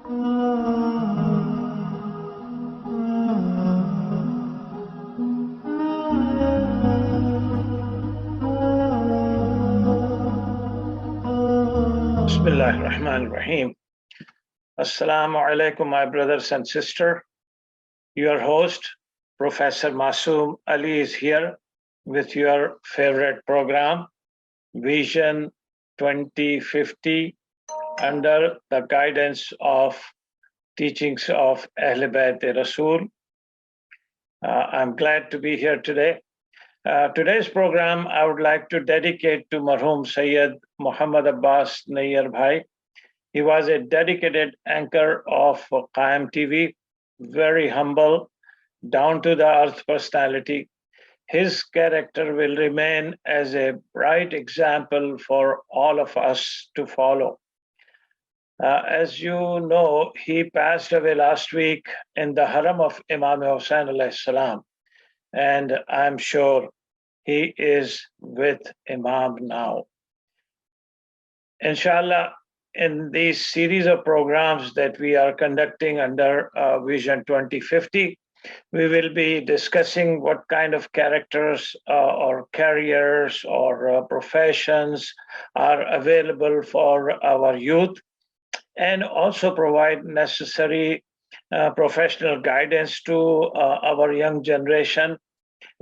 Bismillah ar-Rahman ar-Rahim. Assalamu alaikum, my brothers and sisters. Your host, Professor Masoom Ali, is here with your favorite program, Vision 2050, under the guidance of teachings of Ahlebait Rasul. I'm glad to be here today. Today's program, I would like to dedicate to Marhum Sayyid Muhammad Abbas Nayyar Bhai. He was a dedicated anchor of QAIM TV, very humble, down-to-the-earth personality. His character will remain as a bright example for all of us to follow. As you know, he passed away last week in the haram of Imam Hussain alayhi salam. And I'm sure he is with Imam now. Inshallah, in these series of programs that we are conducting under Vision 2050, we will be discussing what kind of characters or careers or professions are available for our youth, and also provide necessary professional guidance to our young generation,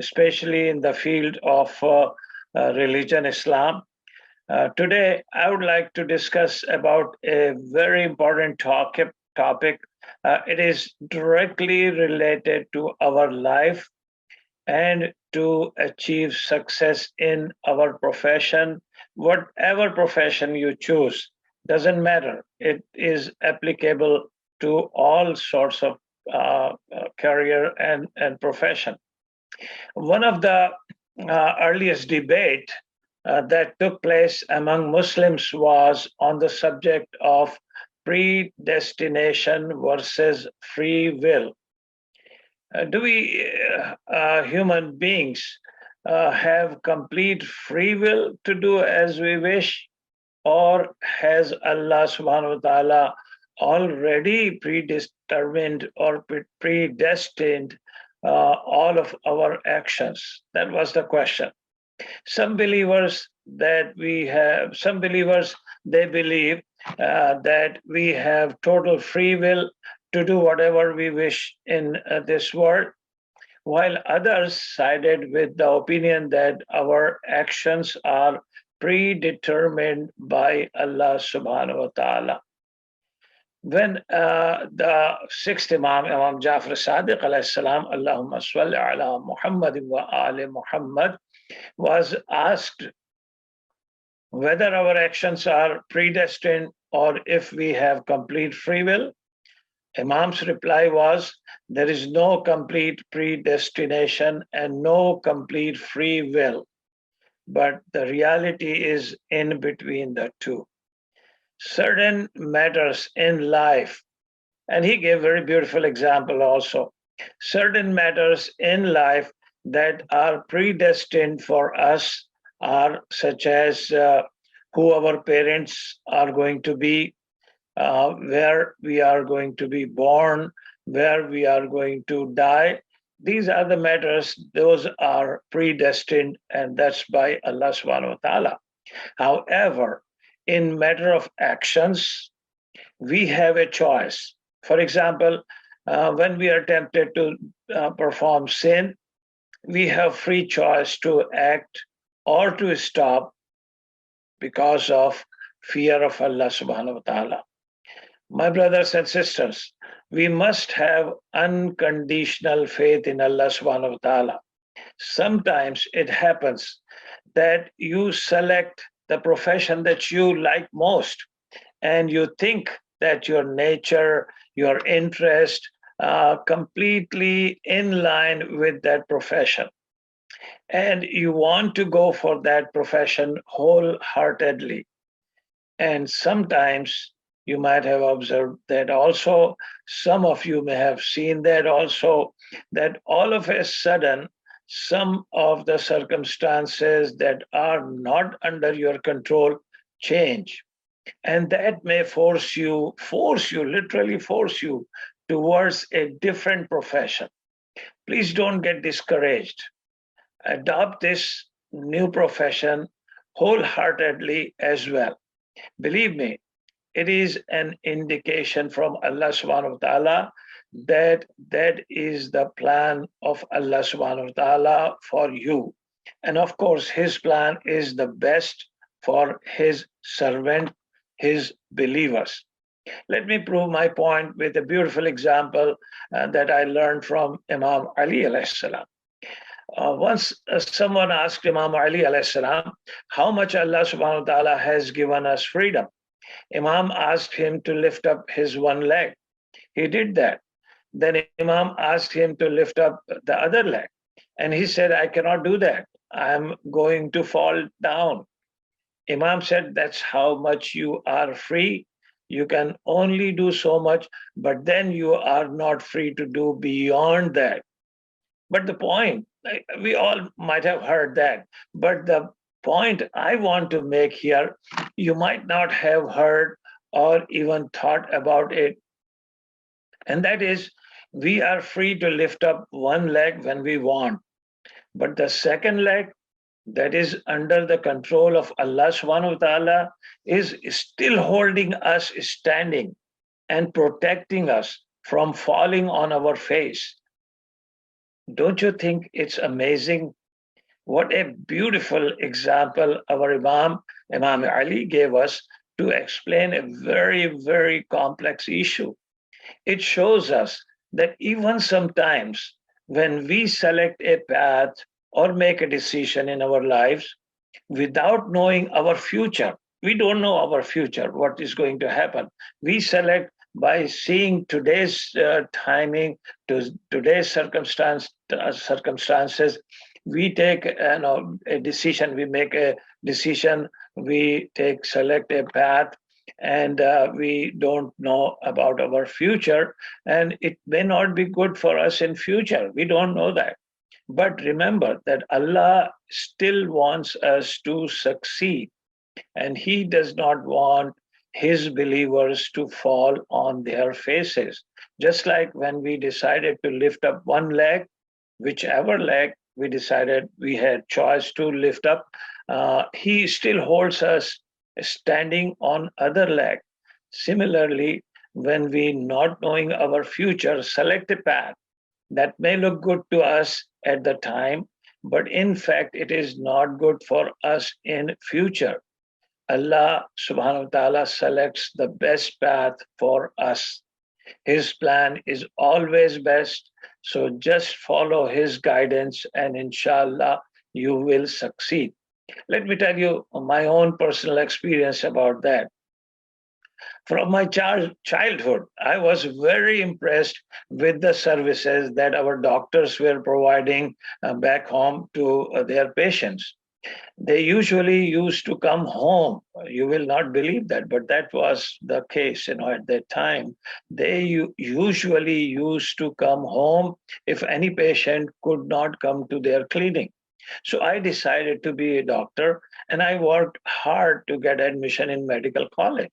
especially in the field of religion, Islam. Today, I would like to discuss about a very important topic. It is directly related to our life and to achieve success in our profession. Whatever profession you choose, doesn't matter. It is applicable to all sorts of career and profession. One of the earliest debate that took place among Muslims was on the subject of predestination versus free will. Do we human beings have complete free will to do as we wish, or has Allah subhanahu wa ta'ala already predetermined or predestined all of our actions? That was the question. Some believers, they believe that we have total free will to do whatever we wish in this world, while others sided with the opinion that our actions are predetermined by Allah subhanahu wa ta'ala. When the sixth Imam, Imam Jafar Sadiq alayhi salam, Allahumma salli ala Muhammadin wa ali Muhammad, was asked whether our actions are predestined or if we have complete free will, Imam's reply was, there is no complete predestination and no complete free will, but the reality is in between the two. Certain matters in life, and he gave a very beautiful example also, certain matters in life that are predestined for us are such as who our parents are going to be, where we are going to be born, where we are going to die. These are the matters, those are predestined, and that's by Allah subhanahu wa ta'ala. However, in matter of actions, we have a choice. For example, when we are tempted to perform sin, we have free choice to act or to stop because of fear of Allah subhanahu wa ta'ala. My brothers and sisters, we must have unconditional faith in Allah subhanahu wa ta'ala. Sometimes it happens that you select the profession that you like most, and you think that your nature, your interest, completely in line with that profession. And you want to go for that profession wholeheartedly. And sometimes you might have observed that also, some of you may have seen that also, that all of a sudden, some of the circumstances that are not under your control change. And that may literally force you towards a different profession. Please don't get discouraged. Adopt this new profession wholeheartedly as well. Believe me, it is an indication from Allah subhanahu wa ta'ala that that is the plan of Allah subhanahu wa ta'ala for you. And of course, his plan is the best for his servant, his believers. Let me prove my point with a beautiful example that I learned from Imam Ali alayhi salam. Once someone asked Imam Ali alayhi salam, how much Allah subhanahu wa ta'ala has given us freedom. Imam asked him to lift up his one leg. He did that. Then Imam asked him to lift up the other leg. And he said, I cannot do that. I'm going to fall down. Imam said, that's how much you are free. You can only do so much, but then you are not free to do beyond that. But the point, we all might have heard that, but the point I want to make here, you might not have heard or even thought about it. And that is, we are free to lift up one leg when we want. But the second leg, that is under the control of Allah subhanahu wa ta'ala, is still holding us standing and protecting us from falling on our face. Don't you think it's amazing? What a beautiful example our Imam Ali gave us to explain a very, very complex issue. It shows us that even sometimes when we select a path or make a decision in our lives without knowing our future, we don't know our future, what is going to happen. We select by seeing today's timing, today's circumstances. We take a decision, we make a decision, we select a path, and we don't know about our future, and it may not be good for us in future. We don't know that. But remember that Allah still wants us to succeed, and he does not want his believers to fall on their faces. Just like when we decided to lift up one leg, whichever leg we decided we had choice to lift up, he still holds us standing on other leg. Similarly, when we, not knowing our future, select a path that may look good to us at the time, but in fact it is not good for us in future. Allah subhanahu wa ta'ala selects the best path for us. His plan is always best, so just follow his guidance and inshallah you will succeed. Let me tell you my own personal experience about that. From my childhood, I was very impressed with the services that our doctors were providing back home to their patients. They usually used to come home. You will not believe that, but that was the case. At that time, they usually used to come home if any patient could not come to their clinic. So I decided to be a doctor, and I worked hard to get admission in medical college.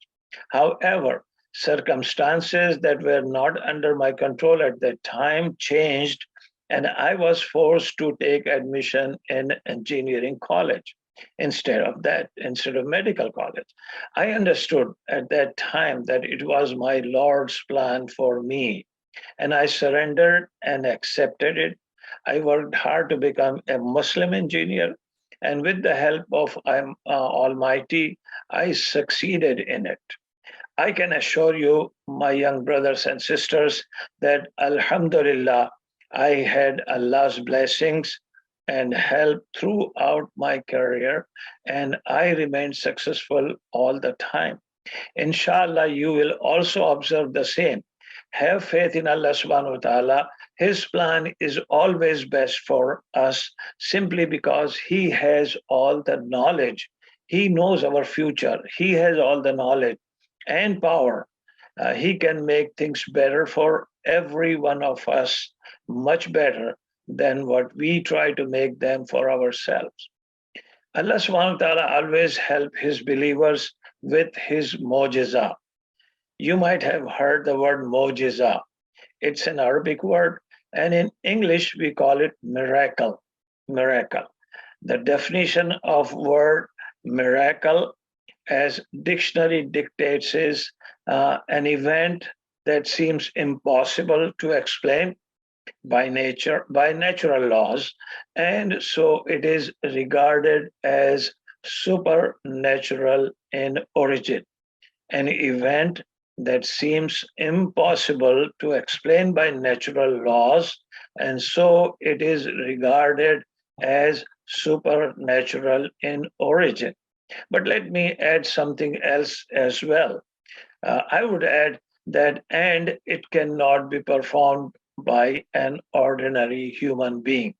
However, circumstances that were not under my control at that time changed, and I was forced to take admission in engineering college instead of medical college. I understood at that time that it was my Lord's plan for me, and I surrendered and accepted it. I worked hard to become a Muslim engineer, and with the help of Almighty, I succeeded in it. I can assure you, my young brothers and sisters, that Alhamdulillah, I had Allah's blessings and help throughout my career, and I remained successful all the time. Inshallah, you will also observe the same. Have faith in Allah subhanahu wa ta'ala. His plan is always best for us simply because he has all the knowledge. He knows our future. He has all the knowledge and power. He can make things better for every one of us, much better than what we try to make them for ourselves. Allah subhanahu wa ta'ala always help his believers with his mojiza. You might have heard the word mojiza. It's an Arabic word, and in English we call it miracle. Miracle. The definition of word miracle as dictionary dictates is an event that seems impossible to explain by nature, by natural laws, and so it is regarded as supernatural in origin. An event that seems impossible to explain by natural laws, and so it is regarded as supernatural in origin. But let me add something else as well. I would add that, and it cannot be performed by an ordinary human being.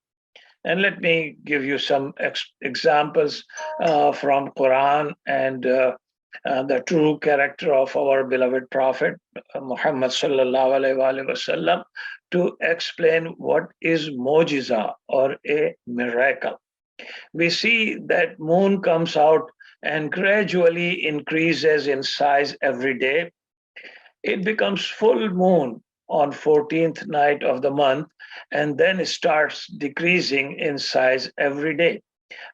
And let me give you some examples from Quran and the true character of our beloved Prophet Muhammad sallallahu alaihi wasallam to explain what is mojiza or a miracle. We see that moon comes out and gradually increases in size every day. It becomes full moon on 14th night of the month, and then it starts decreasing in size every day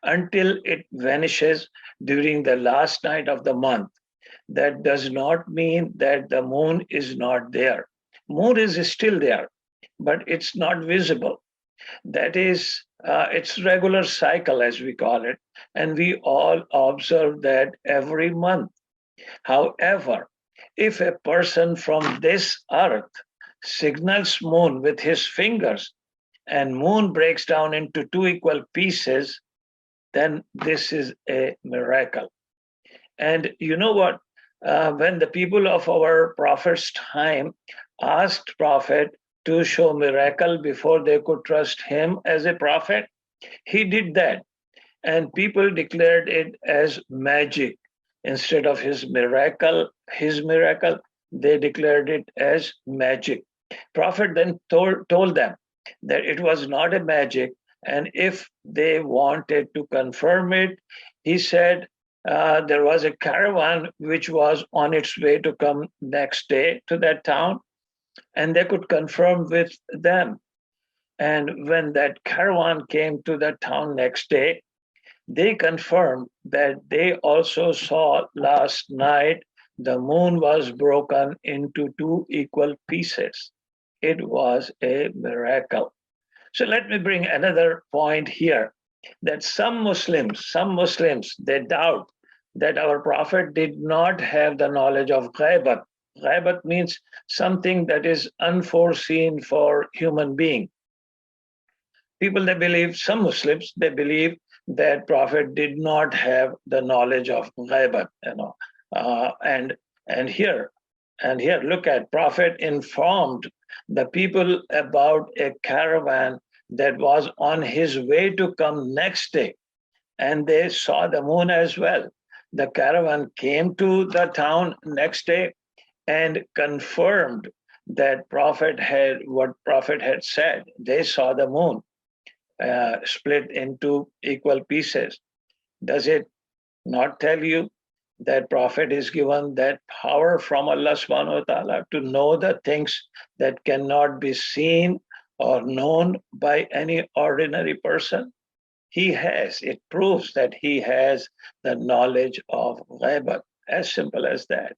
until it vanishes during the last night of the month. That does not mean that the moon is not there. Moon is still there, but it's not visible. That is its regular cycle, as we call it, and we all observe that every month. However, if a person from this earth signals moon with his fingers and moon breaks down into two equal pieces, then this is a miracle. And you know what? When the people of our prophet's time asked prophet to show miracle before they could trust him as a prophet, he did that. And people declared it as magic. Instead of his miracle, they declared it as magic. Prophet then told them that it was not a magic, and if they wanted to confirm it, he said there was a caravan which was on its way to come next day to that town, and they could confirm with them. And when that caravan came to the town next day, they confirmed that they also saw last night the moon was broken into two equal pieces. It was a miracle. So let me bring another point here, that some Muslims, they doubt that our prophet did not have the knowledge of ghaibat. Ghaibat means something that is unforeseen for human being. Some Muslims, they believe that prophet did not have the knowledge of ghaibat, and here look at, prophet informed the people about a caravan that was on his way to come next day, and they saw the moon as well. The caravan came to the town next day and confirmed that prophet had said. They saw the moon split into equal pieces. Does it not tell you that prophet is given that power from Allah subhanahu wa ta'ala to know the things that cannot be seen or known by any ordinary person? It proves that he has the knowledge of ghaibat, as simple as that.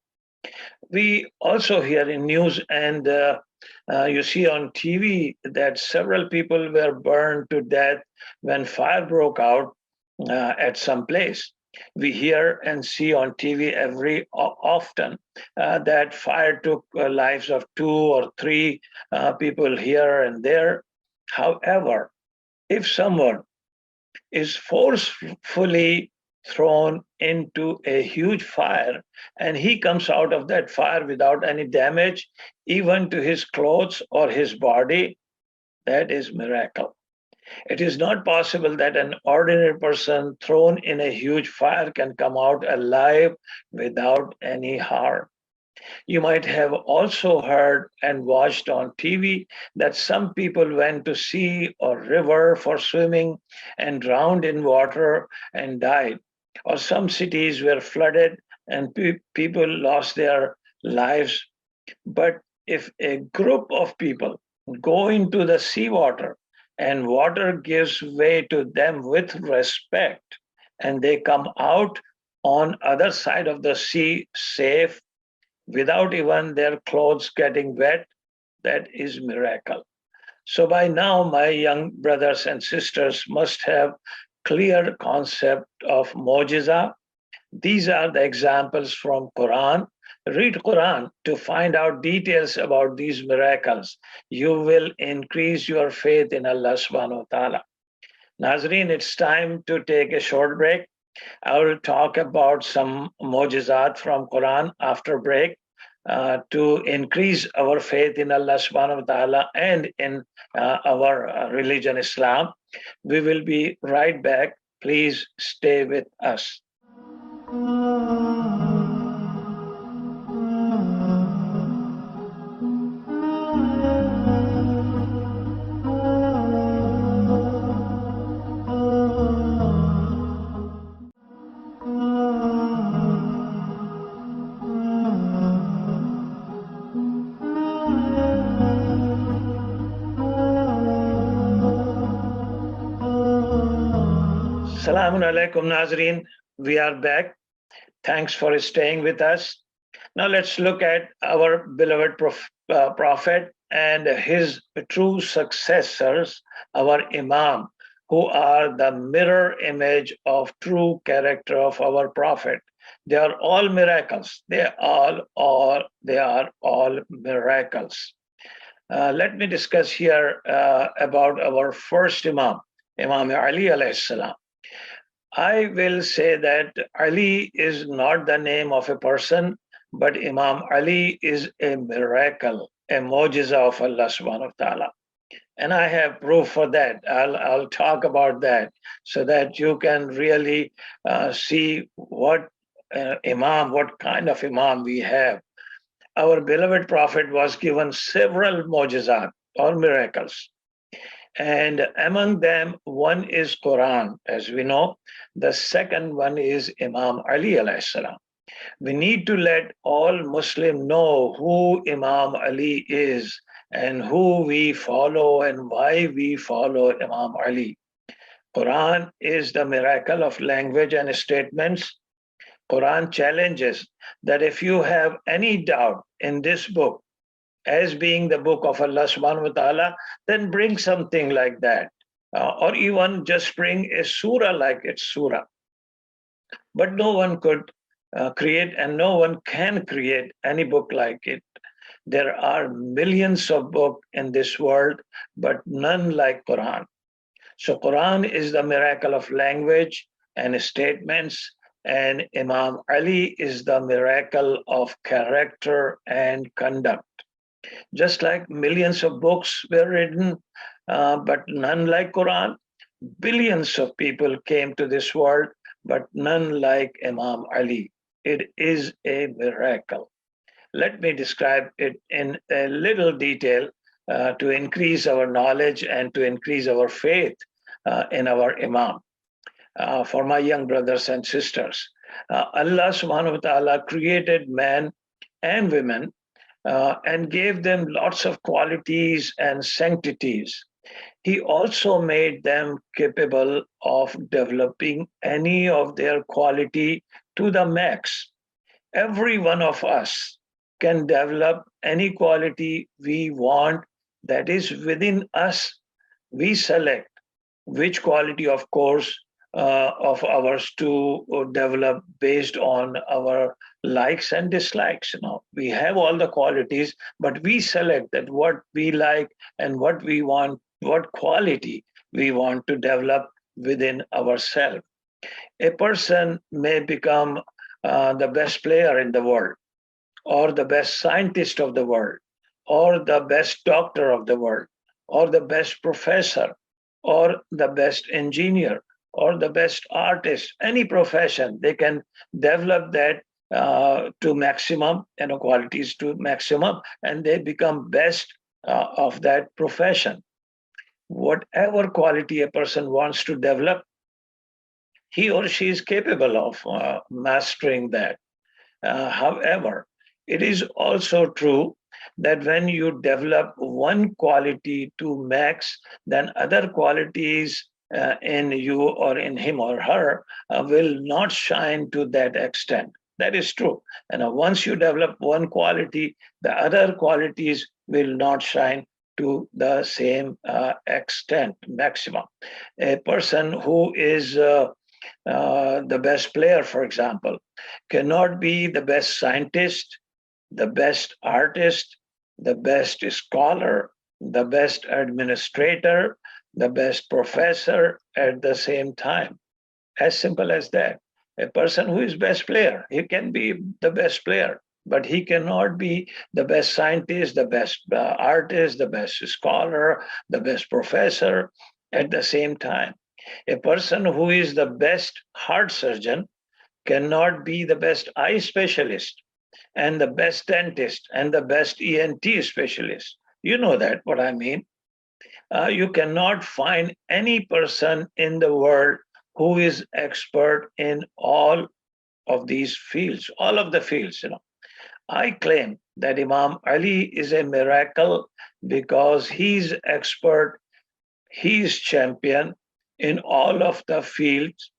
We also hear in news and you see on TV that several people were burned to death when fire broke out at some place. We hear and see on TV every often that fire took lives of 2 or 3 people here and there. However, if someone is forcefully thrown into a huge fire and he comes out of that fire without any damage, even to his clothes or his body, that is miracle. It is not possible that an ordinary person thrown in a huge fire can come out alive without any harm. You might have also heard and watched on TV that some people went to sea or river for swimming and drowned in water and died. Or some cities were flooded and people lost their lives. But if a group of people go into the seawater and water gives way to them with respect, and they come out on other side of the sea safe without even their clothes getting wet, that is miracle. So by now, my young brothers and sisters must have clear concept of mojiza. These are the examples from Quran. Read Quran to find out details about these miracles. You will increase your faith in Allah subhanahu wa ta'ala. Nazreen, it's time to take a short break. I will talk about some mojizat from Quran after break to increase our faith in Allah subhanahu wa ta'ala and in our religion Islam. We will be right back. Please stay with us. Assalamu alaikum, Nazreen. We are back. Thanks for staying with us. Now let's look at our beloved Prophet and his true successors, our Imam, who are the mirror image of true character of our Prophet. They are all miracles. They are all miracles. Let me discuss here about our first Imam, Imam Ali alayhi salam. I will say that Ali is not the name of a person, but Imam Ali is a miracle, a mojiza of Allah subhanahu wa ta'ala. And I have proof for that. I'll talk about that so that you can really see what what kind of Imam we have. Our beloved Prophet was given several mojizat or miracles. And among them, one is Quran, as we know. The second one is Imam Ali alayhi salam. We need to let all Muslims know who Imam Ali is and who we follow and why we follow Imam Ali. Quran is the miracle of language and statements. Quran challenges that if you have any doubt in this book, as being the book of Allah subhanahu wa ta'ala, then bring something like that. Or even just bring a surah like its surah. But no one could create and no one can create any book like it. There are millions of books in this world, but none like Quran. So Quran is the miracle of language and statements, and Imam Ali is the miracle of character and conduct. Just like millions of books were written, but none like Quran, billions of people came to this world, but none like Imam Ali. It is a miracle. Let me describe it in a little detail to increase our knowledge and to increase our faith in our Imam. For my young brothers and sisters, Allah subhanahu wa ta'ala created men and women and gave them lots of qualities and sanctities. He also made them capable of developing any of their quality to the max. Every one of us can develop any quality we want that is within us. We select which quality, of course, of ours to develop based on our likes and dislikes. You know, we have all the qualities, but we select that what we like and what we want, what quality we want to develop within ourselves. A person may become the best player in the world, or the best scientist of the world, or the best doctor of the world, or the best professor, or the best engineer, or the best artist, any profession, they can develop that to maximum, qualities to maximum, and they become best of that profession. Whatever quality a person wants to develop, he or she is capable of mastering that. However, it is also true that when you develop one quality to max, then other qualities in you or in him or her will not shine to that extent. That is true. And once you develop one quality, the other qualities will not shine to the same extent, maximum. A person who is the best player, for example, cannot be the best scientist, the best artist, the best scholar, the best administrator, the best professor at the same time. As simple as that. A person who is best player, he can be the best player, but he cannot be the best scientist, the best artist, the best scholar, the best professor at the same time. A person who is the best heart surgeon cannot be the best eye specialist and the best dentist and the best ENT specialist. You know that, what I mean. You cannot find any person in the world who is expert in all of these fields, all of the fields. I claim that Imam Ali is a miracle because he's expert, he's champion in all of the fields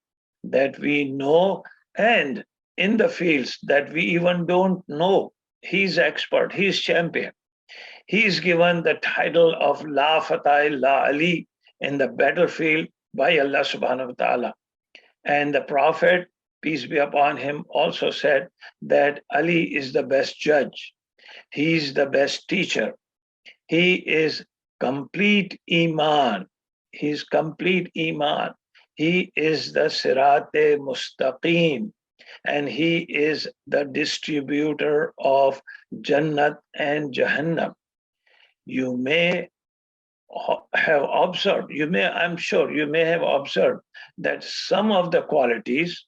that we know, and in the fields that we even don't know. He's expert, he's champion. He's given the title of La Fatah La Ali in the battlefield by Allah subhanahu wa ta'ala. And the Prophet, peace be upon him, also said that Ali is the best judge. He's the best teacher. He is complete Iman. He's complete Iman. He is the Sirat-e Mustaqim, and he is the distributor of Jannat and Jahannam. You may have observed, I'm sure you may have observed that some of the qualities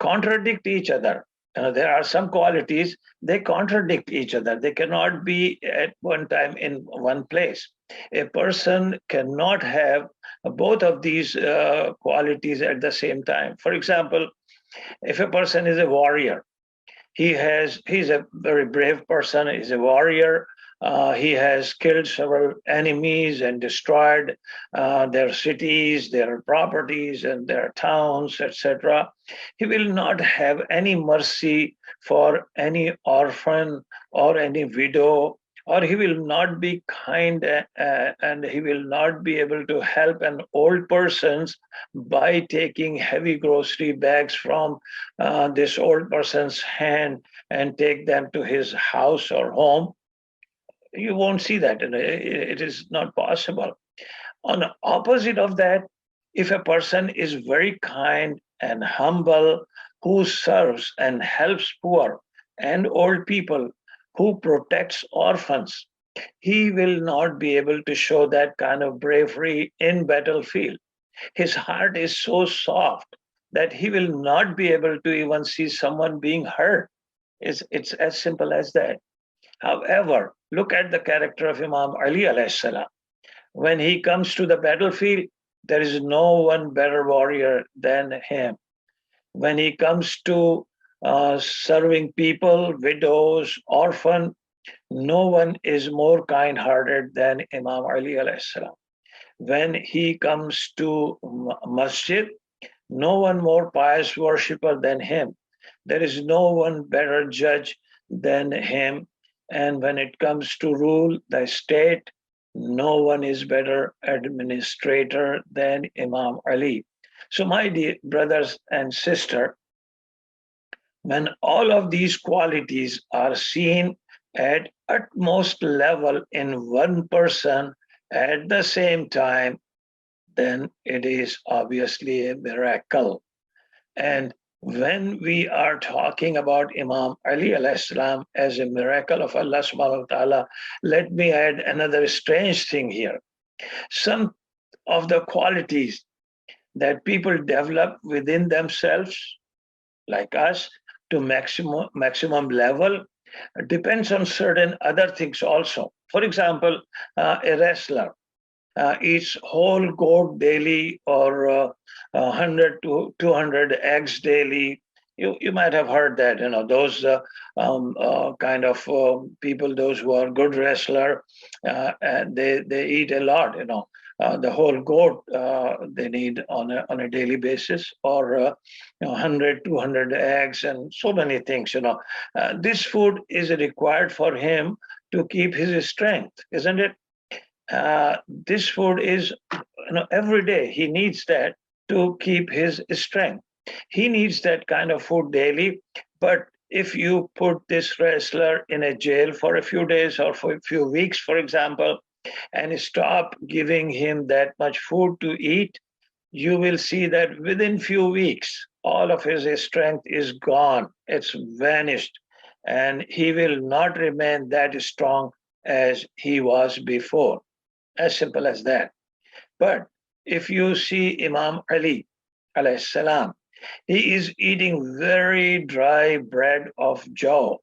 contradict each other. There are some qualities, they contradict each other. They cannot be at one time in one place. A person cannot have both of these qualities at the same time. For example, if a person is a warrior, he's a very brave person, he's a warrior, he has killed several enemies and destroyed their cities, their properties, and their towns, etc. He will not have any mercy for any orphan or any widow, or he will not be kind and he will not be able to help an old person by taking heavy grocery bags from this old person's hand and take them to his house or home. You won't see that. It is not possible. On the opposite of that, if a person is very kind and humble, who serves and helps poor and old people, who protects orphans, he will not be able to show that kind of bravery in battlefield. His heart is so soft that he will not be able to even see someone being hurt. It's as simple as that. However, look at the character of Imam Ali alayhi salam. When he comes to the battlefield, there is no one better warrior than him. When he comes to serving people, widows, orphan, no one is more kind-hearted than Imam Ali alayhi salam. When he comes to masjid, no one more pious worshipper than him. There is no one better judge than him. And when it comes to rule the state, no one is better administrator than Imam Ali. So my dear brothers and sisters, when all of these qualities are seen at utmost level in one person at the same time, then it is obviously a miracle. And when we are talking about Imam Ali alayhi salam as a miracle of Allah subhanahu wa ta'ala, let me add another strange thing here. Some of the qualities that people develop within themselves, like us, to maximum level depends on certain other things also. For example, a wrestler eats whole goat daily or 100 to 200 eggs daily. You might have heard that, those kind of people, those who are good wrestler, and they eat a lot, the whole goat they need on a daily basis, or 100, 200 eggs and so many things, This food is required for him to keep his strength, isn't it? This food is, every day he needs that to keep his strength. He needs that kind of food daily. But if you put this wrestler in a jail for a few days or for a few weeks, for example, and stop giving him that much food to eat, you will see that within few weeks, all of his strength is gone. It's vanished. And he will not remain that strong as he was before. As simple as that. But if you see Imam Ali, alayhi salam, he is eating very dry bread of jaw.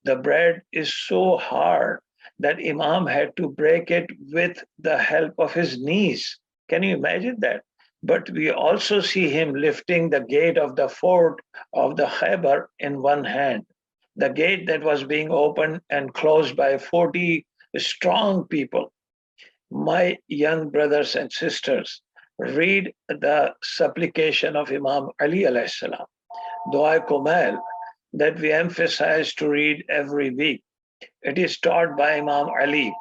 The bread is so hard that Imam had to break it with the help of his knees. Can you imagine that? But we also see him lifting the gate of the fort of the Khaybar in one hand, the gate that was being opened and closed by 40 strong people. My young brothers and sisters, read the supplication of Imam Ali alayhi salam, Dua Kumail, that we emphasize to read every week. It is taught by Imam Ali,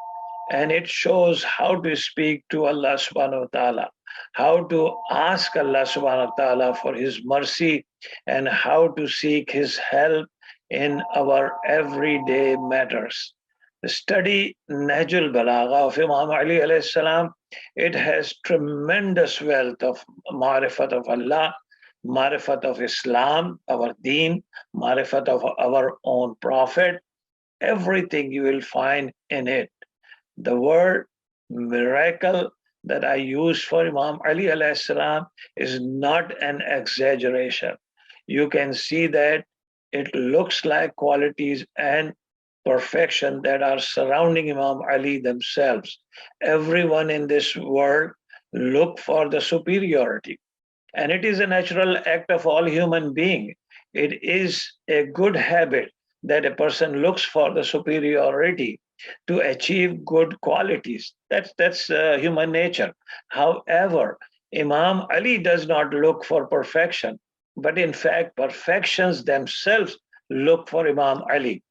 and it shows how to speak to Allah subhanahu wa ta'ala, how to ask Allah subhanahu wa ta'ala for his mercy, and how to seek his help in our everyday matters. Study Nahjul Balagha of Imam Ali alayhi salam. It has tremendous wealth of marifat of Allah, marifat of Islam, our deen, marifat of our own prophet. Everything you will find in it. The word miracle that I use for Imam Ali alayhi salam is not an exaggeration. You can see that it looks like qualities and perfection that are surrounding Imam Ali themselves. Everyone in this world look for the superiority. And it is a natural act of all human beings. It is a good habit that a person looks for the superiority to achieve good qualities. That's human nature. However, Imam Ali does not look for perfection, but in fact, perfections themselves look for Imam Ali.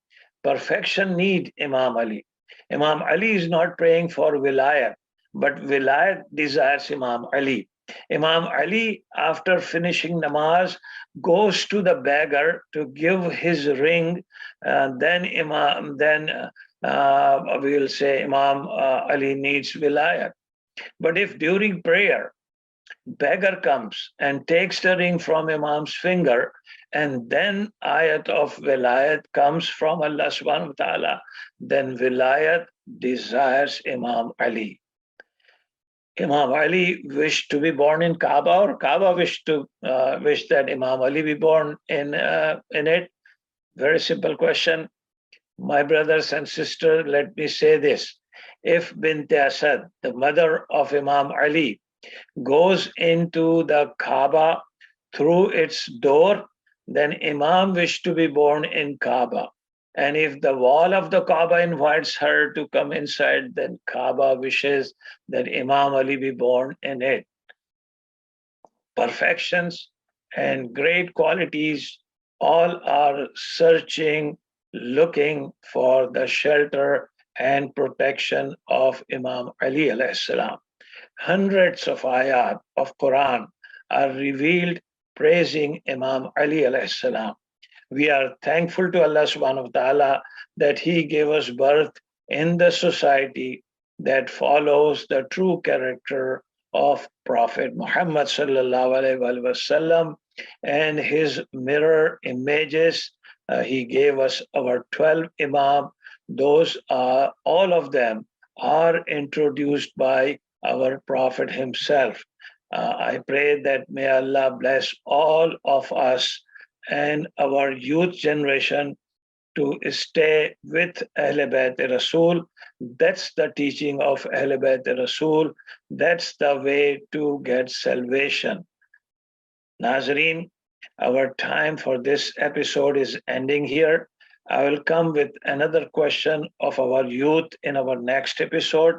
Perfection need Imam Ali. Imam Ali is not praying for wilayat, but wilayat desires Imam Ali. Imam Ali, after finishing namaz, goes to the beggar to give his ring. Then we'll say Imam Ali needs wilayat. But if during prayer, beggar comes and takes the ring from Imam's finger, and then ayat of wilayat comes from Allah subhanahu wa ta'ala, then wilayat desires Imam Ali. Imam Ali wished to be born in Kaaba, or Kaaba wished that Imam Ali be born in it? Very simple question. My brothers and sisters, let me say this. If Bint Asad, the mother of Imam Ali, goes into the Kaaba through its door, then Imam wished to be born in Kaaba. And if the wall of the Kaaba invites her to come inside, then Kaaba wishes that Imam Ali be born in it. Perfections and great qualities all are searching, looking for the shelter and protection of Imam Ali alayhi salam. Hundreds of ayat of Quran are revealed praising Imam Ali alayhi salam. We are thankful to Allah subhanahu wa ta'ala that he gave us birth in the society that follows the true character of Prophet Muhammad sallallahu alaihi wasallam and his mirror images. He gave us our 12 Imam. Those are, all of them are introduced by our Prophet himself. I pray that may Allah bless all of us and our youth generation to stay with Ahlebait Rasul. That's the teaching of Ahlebait Rasul. That's the way to get salvation. Nazreen, our time for this episode is ending here. I will come with another question of our youth in our next episode.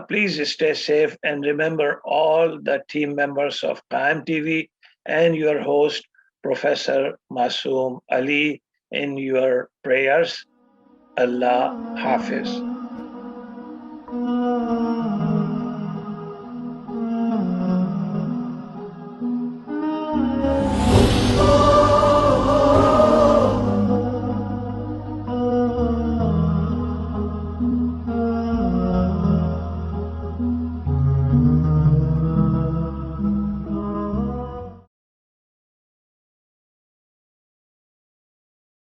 Please stay safe and remember all the team members of QAIM TV and your host, Professor Masoom Ali, in your prayers. Allah Hafiz.